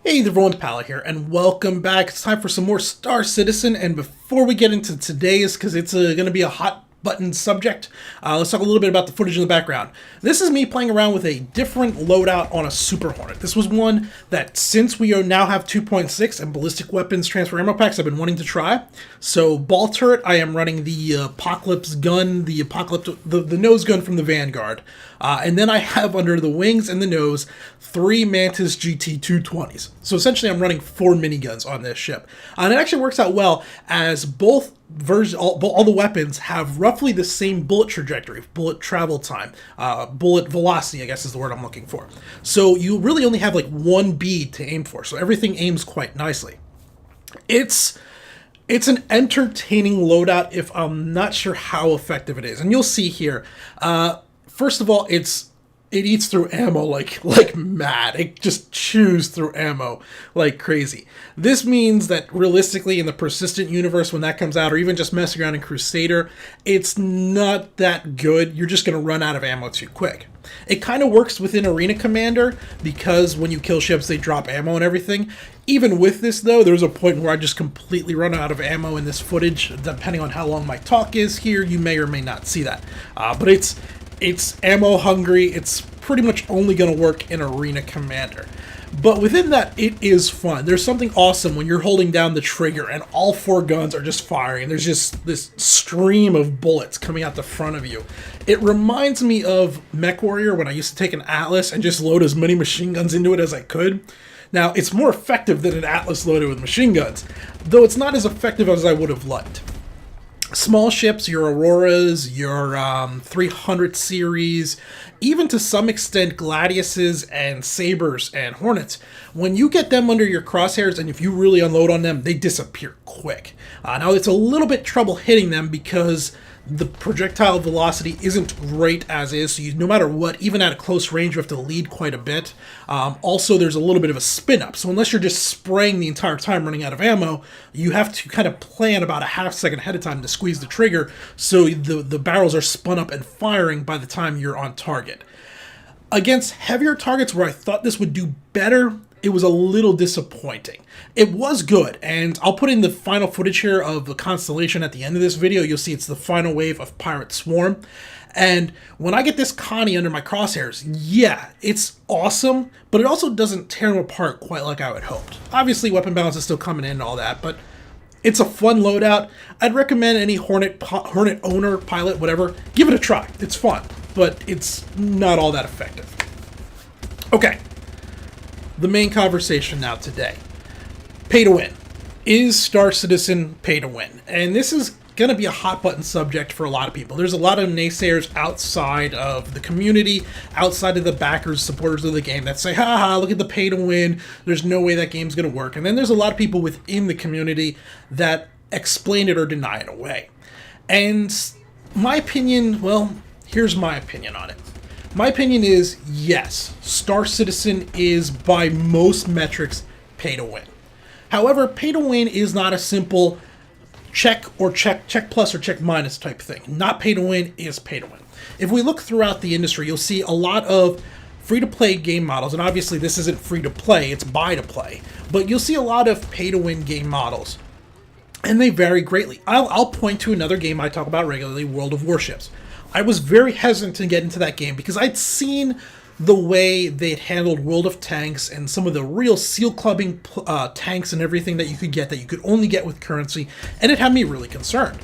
Hey everyone, Pala here, and welcome back. It's time for some more Star Citizen, and before we get into today's, because it's going to be a hot button subject, let's talk a little bit about the footage in the background. This is me playing around with a different loadout on a Super Hornet. This was one that, since we now have 2.6 and ballistic weapons transfer ammo packs, I've been wanting to try. So, ball turret, I am running the Apocalypse gun, the nose gun from the Vanguard. And then I have under the wings and the nose 3 Mantis GT220s. So essentially I'm running 4 miniguns on this ship. And it actually works out well as both versions, all the weapons have roughly the same bullet trajectory, bullet travel time, bullet velocity, I guess is the word I'm looking for. So you really only have like one bead to aim for. So everything aims quite nicely. It's an entertaining loadout if I'm not sure how effective it is. And you'll see here, first of all, it eats through ammo like mad. It just chews through ammo like crazy. This means that realistically in the Persistent universe, when that comes out, or even just messing around in Crusader, it's not that good. You're just going to run out of ammo too quick. It kind of works within Arena Commander because when you kill ships, they drop ammo and everything. Even with this, though, there's a point where I just completely run out of ammo in this footage. Depending on how long my talk is here, you may or may not see that. But it's ammo hungry. It's pretty much only going to work in Arena Commander. But within that, it is fun. There's something awesome when you're holding down the trigger and all 4 guns are just firing. There's just this stream of bullets coming out the front of you. It reminds me of MechWarrior when I used to take an Atlas and just load as many machine guns into it as I could. Now, it's more effective than an Atlas loaded with machine guns, though it's not as effective as I would have liked. Small ships, your Auroras, your 300 series, even to some extent Gladiuses and Sabres and Hornets, when you get them under your crosshairs and if you really unload on them, they disappear quick. Now it's a little bit trouble hitting them because the projectile velocity isn't great as is, so no matter what, even at a close range, you have to lead quite a bit. Also, there's a little bit of a spin up, so unless you're just spraying the entire time running out of ammo, you have to kind of plan about a half second ahead of time to squeeze the trigger so the barrels are spun up and firing by the time you're on target. Against heavier targets where I thought this would do better, it was a little disappointing. It was good, and I'll put in the final footage here of the Constellation at the end of this video. You'll see it's the final wave of Pirate Swarm. And when I get this Connie under my crosshairs, yeah, it's awesome, but it also doesn't tear them apart quite like I had hoped. Obviously, weapon balance is still coming in and all that, but it's a fun loadout. I'd recommend any Hornet owner, pilot, whatever, give it a try. It's fun, but it's not all that effective. Okay. The main conversation now today. Pay to win. Is Star Citizen pay to win? And this is going to be a hot button subject for a lot of people. There's a lot of naysayers outside of the community, outside of the backers, supporters of the game that say, haha, look at the pay to win. There's no way that game's going to work. And then there's a lot of people within the community that explain it or deny it away. And my opinion, well, here's my opinion on it. My opinion is, yes, Star Citizen is by most metrics pay to win. However, pay to win is not a simple check plus or check minus type thing. Not pay to win is pay to win. If we look throughout the industry, you'll see a lot of free-to-play game models, and obviously this isn't free-to-play, it's buy-to-play, but you'll see a lot of pay-to-win game models, and they vary greatly. I'll point to another game I talk about regularly, World of Warships. I was very hesitant to get into that game because I'd seen the way they'd handled World of Tanks and some of the real seal clubbing tanks and everything that you could get that you could only get with currency, and it had me really concerned.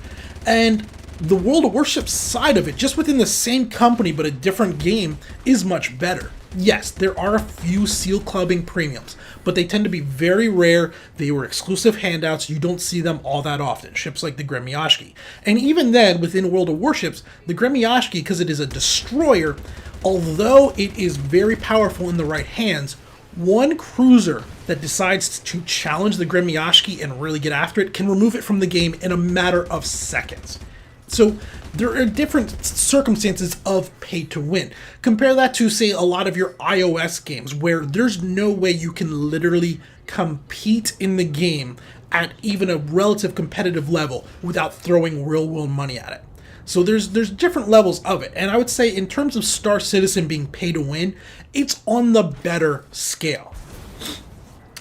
And the World of Warships side of it, just within the same company but a different game, is much better. Yes, there are a few seal clubbing premiums, but they tend to be very rare. They were exclusive handouts. You don't see them all that often. Ships like the Gremyashki. And even then, within World of Warships, the Gremyashki, because it is a destroyer, although it is very powerful in the right hands, one cruiser that decides to challenge the Gremyashki and really get after it can remove it from the game in a matter of seconds. So there are different circumstances of pay to win. Compare that to, say, a lot of your iOS games where there's no way you can literally compete in the game at even a relative competitive level without throwing real world money at it. So there's different levels of it. And I would say in terms of Star Citizen being pay to win, it's on the better scale.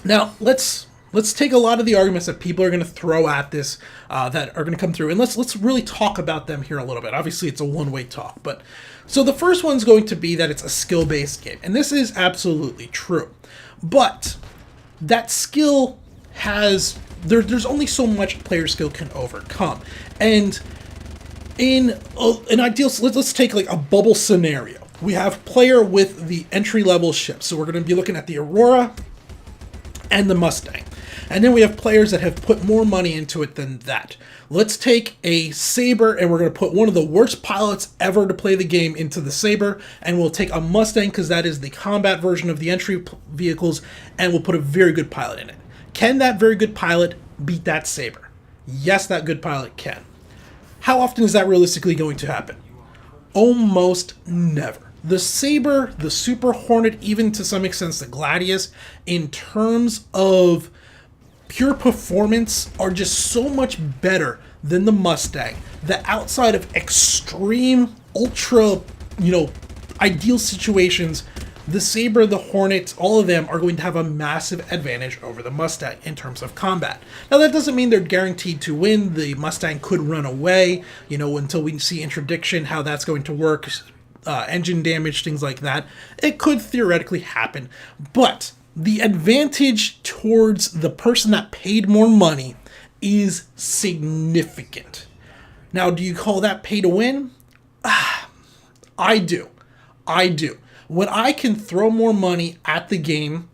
Now, let's take a lot of the arguments that people are going to throw at this that are going to come through, and let's really talk about them here a little bit. Obviously, it's a one-way talk, but so the first one's going to be that it's a skill-based game, and this is absolutely true. But that skill has there's only so much player skill can overcome, and in an ideal, let's take like a bubble scenario. We have player with the entry-level ship, so we're going to be looking at the Aurora and the Mustang. And then we have players that have put more money into it than that. Let's take a Saber, and we're going to put one of the worst pilots ever to play the game into the Saber, and we'll take a Mustang because that is the combat version of the entry vehicles, and we'll put a very good pilot in it. Can that very good pilot beat that Saber? Yes, that good pilot can. How often is that realistically going to happen? Almost never. The Saber, the Super Hornet, even to some extent the Gladius, in terms of pure performance, are just so much better than the Mustang that outside of extreme, ultra, ideal situations, the Saber, the Hornet, all of them are going to have a massive advantage over the Mustang in terms of combat. Now, that doesn't mean they're guaranteed to win. The Mustang could run away, until we see interdiction, how that's going to work. Engine damage, things like that. It could theoretically happen, but the advantage towards the person that paid more money is significant. Now, do you call that pay to win? I do. When I can throw more money at the game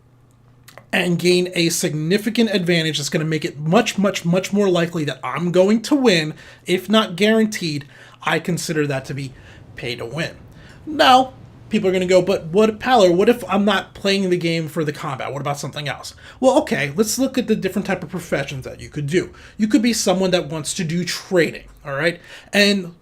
and gain a significant advantage that's going to make it much, much, much more likely that I'm going to win, if not guaranteed, I consider that to be pay to win. Now, people are going to go, but what if I'm not playing the game for the combat? What about something else? Well, okay, let's look at the different type of professions that you could do. You could be someone that wants to do trading, all right? And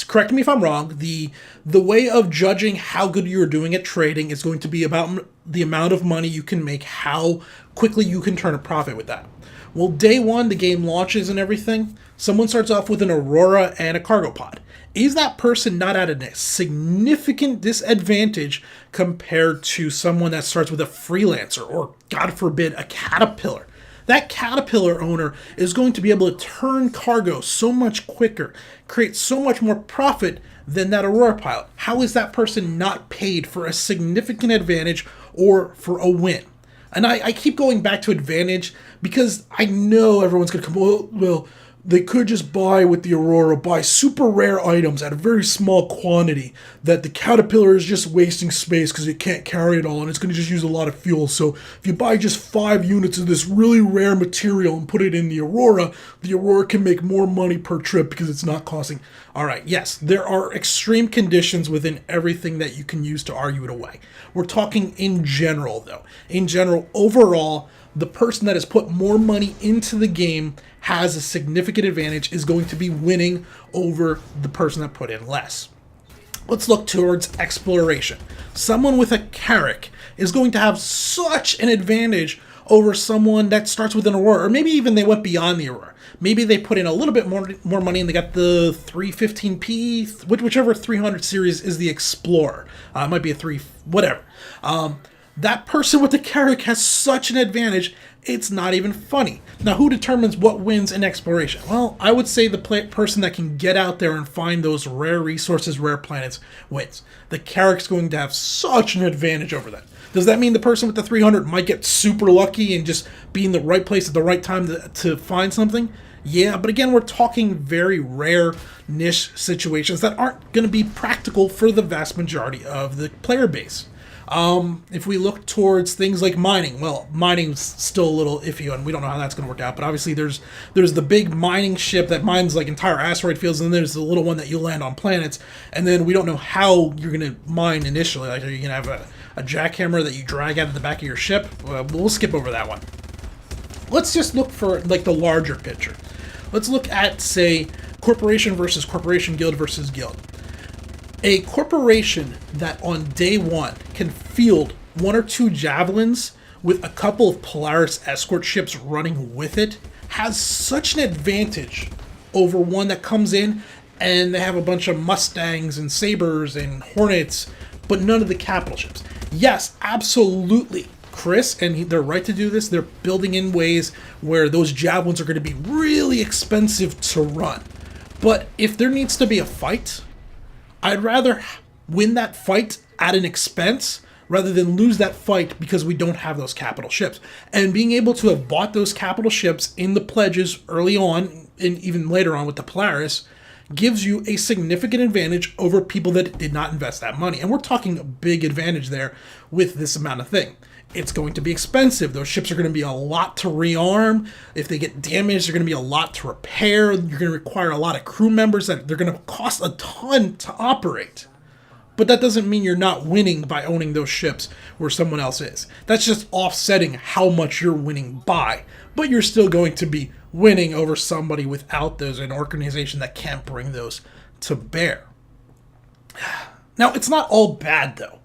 correct me if I'm wrong, the way of judging how good you're doing at trading is going to be about the amount of money you can make, how quickly you can turn a profit with that. Well, day one, the game launches and everything, someone starts off with an Aurora and a cargo pod. Is that person not at a significant disadvantage compared to someone that starts with a Freelancer or, God forbid, a Caterpillar? That Caterpillar owner is going to be able to turn cargo so much quicker, create so much more profit than that Aurora pilot. How is that person not paid for a significant advantage or for a win? And I keep going back to advantage because I know everyone's going to come, well, they could just buy with the Aurora, buy super rare items at a very small quantity that the Caterpillar is just wasting space because it can't carry it all and it's going to just use a lot of fuel. So if you buy just 5 units of this really rare material and put it in the Aurora can make more money per trip because it's not costing. All right, yes, there are extreme conditions within everything that you can use to argue it away. We're talking in general, though. In general, overall, the person that has put more money into the game has a significant advantage, is going to be winning over the person that put in less. Let's look towards exploration. Someone with a Carrack is going to have such an advantage over someone that starts with an Aurora, or maybe even they went beyond the Aurora. Maybe they put in a little bit more money and they got the 315P, whichever 300 series is the Explorer. It might be a 3, whatever. That person with the Carrack has such an advantage, it's not even funny. Now, who determines what wins in exploration? Well, I would say the person that can get out there and find those rare resources, rare planets, wins. The Carrack's going to have such an advantage over that. Does that mean the person with the 300 might get super lucky and just be in the right place at the right time to find something? Yeah, but again, we're talking very rare niche situations that aren't going to be practical for the vast majority of the player base. If we look towards things like mining, well, mining's still a little iffy and we don't know how that's going to work out, but obviously there's the big mining ship that mines like entire asteroid fields, and then there's the little one that you land on planets, and then we don't know how you're going to mine initially. Like, are you going to have a jackhammer that you drag out of the back of your ship? We'll skip over that one. Let's just look for like the larger picture. Let's look at, say, corporation versus corporation, guild versus guild. A corporation that on day one can field 1 or 2 javelins with a couple of Polaris escort ships running with it has such an advantage over one that comes in and they have a bunch of Mustangs and Sabres and Hornets, but none of the capital ships. Yes, absolutely. Chris, and they're right to do this, they're building in ways where those javelins are going to be really expensive to run. But if there needs to be a fight, I'd rather win that fight at an expense rather than lose that fight because we don't have those capital ships. And being able to have bought those capital ships in the pledges early on, and even later on with the Polaris, gives you a significant advantage over people that did not invest that money. And we're talking a big advantage there with this amount of thing. It's going to be expensive. Those ships are going to be a lot to rearm. If they get damaged, they're going to be a lot to repair. You're going to require a lot of crew members that they're going to cost a ton to operate. But that doesn't mean you're not winning by owning those ships where someone else is. That's just offsetting how much you're winning by. But you're still going to be winning over somebody without those, an organization that can't bring those to bear. Now, it's not all bad, though.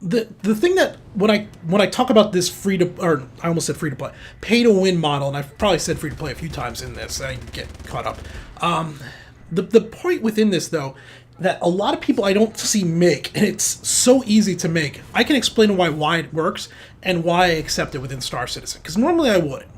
The thing that when I talk about this I almost said free to play, pay to win model, and I've probably said free to play a few times in this, I get caught up. The point within this, though, that a lot of people I don't see make, and it's so easy to make. I can explain why it works and why I accept it within Star Citizen, because normally I wouldn't.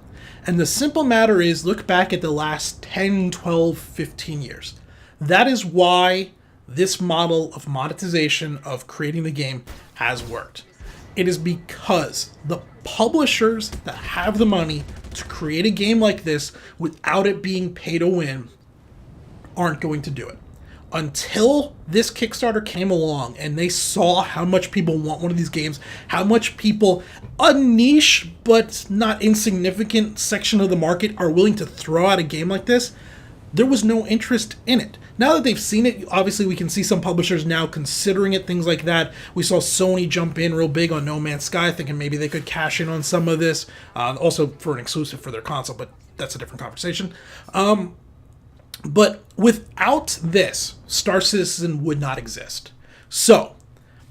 And the simple matter is, look back at the last 10, 12, 15 years. That is why this model of monetization of creating the game has worked. It is because the publishers that have the money to create a game like this without it being pay to win aren't going to do it. Until this Kickstarter came along and they saw how much people want one of these games, how much people, a niche but not insignificant section of the market, are willing to throw out a game like this, there was no interest in it. Now that they've seen it, obviously we can see some publishers now considering it, things like that. We saw Sony jump in real big on No Man's Sky, thinking maybe they could cash in on some of this, also for an exclusive for their console, but that's a different conversation. But without this, Star Citizen would not exist. So,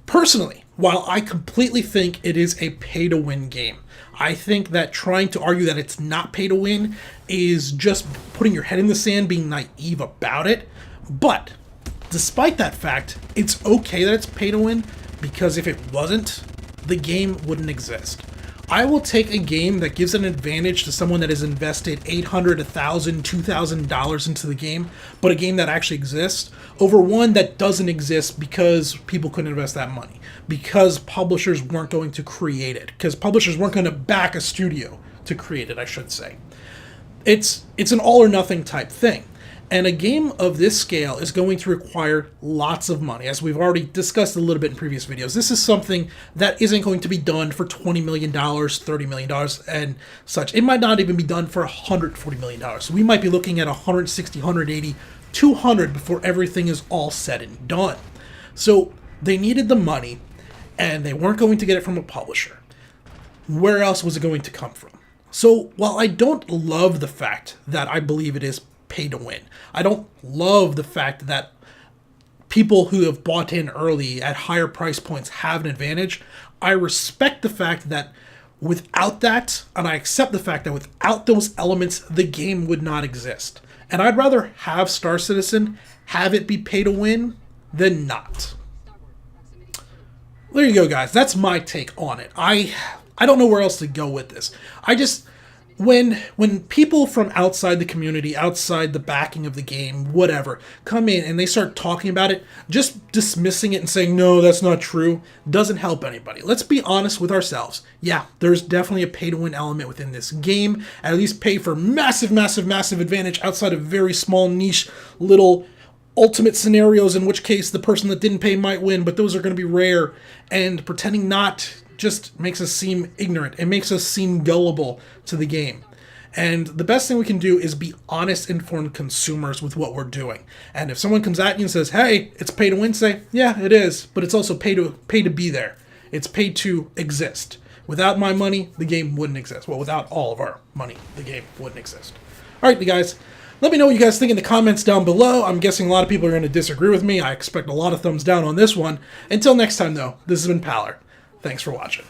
personally, while I completely think it is a pay-to-win game, I think that trying to argue that it's not pay-to-win is just putting your head in the sand, being naive about it. But, despite that fact, it's okay that it's pay-to-win, because if it wasn't, the game wouldn't exist. I will take a game that gives an advantage to someone that has invested $800, $1,000, $2,000 into the game, but a game that actually exists, over one that doesn't exist because people couldn't invest that money, because publishers weren't going to create it, because publishers weren't going to back a studio to create it, I should say. It's an all or nothing type thing. And a game of this scale is going to require lots of money. As we've already discussed a little bit in previous videos, this is something that isn't going to be done for $20 million, $30 million, and such. It might not even be done for $140 million. So we might be looking at 160, 180, 200 before everything is all said and done. So they needed the money, and they weren't going to get it from a publisher. Where else was it going to come from? So while I don't love the fact that I believe it is pay to win, I don't love the fact that people who have bought in early at higher price points have an advantage, I respect the fact that without that, and I accept the fact that without those elements, the game would not exist. And I'd rather have Star Citizen, have it be pay to win, than not. There you go, guys. That's my take on it. I don't know where else to go with this. I just, when people from outside the community, outside the backing of the game, whatever, come in and they start talking about it, just dismissing it and saying, no, that's not true, doesn't help anybody. Let's be honest with ourselves. Yeah, there's definitely a pay-to-win element within this game. At least pay for massive, massive, massive advantage outside of very small, niche, little ultimate scenarios, in which case the person that didn't pay might win, but those are going to be rare, and pretending not just makes us seem ignorant. It makes us seem gullible to the game. And the best thing we can do is be honest, informed consumers with what we're doing. And if someone comes at you and says, hey, it's pay to win, say, yeah, it is, but it's also pay to be there. It's pay to exist. Without my money, the game wouldn't exist. Well, without all of our money, the game wouldn't exist. All right, you guys, let me know what you guys think in the comments down below. I'm guessing a lot of people are going to disagree with me. I expect a lot of thumbs down on this one. Until next time, though, this has been Paller. Thanks for watching.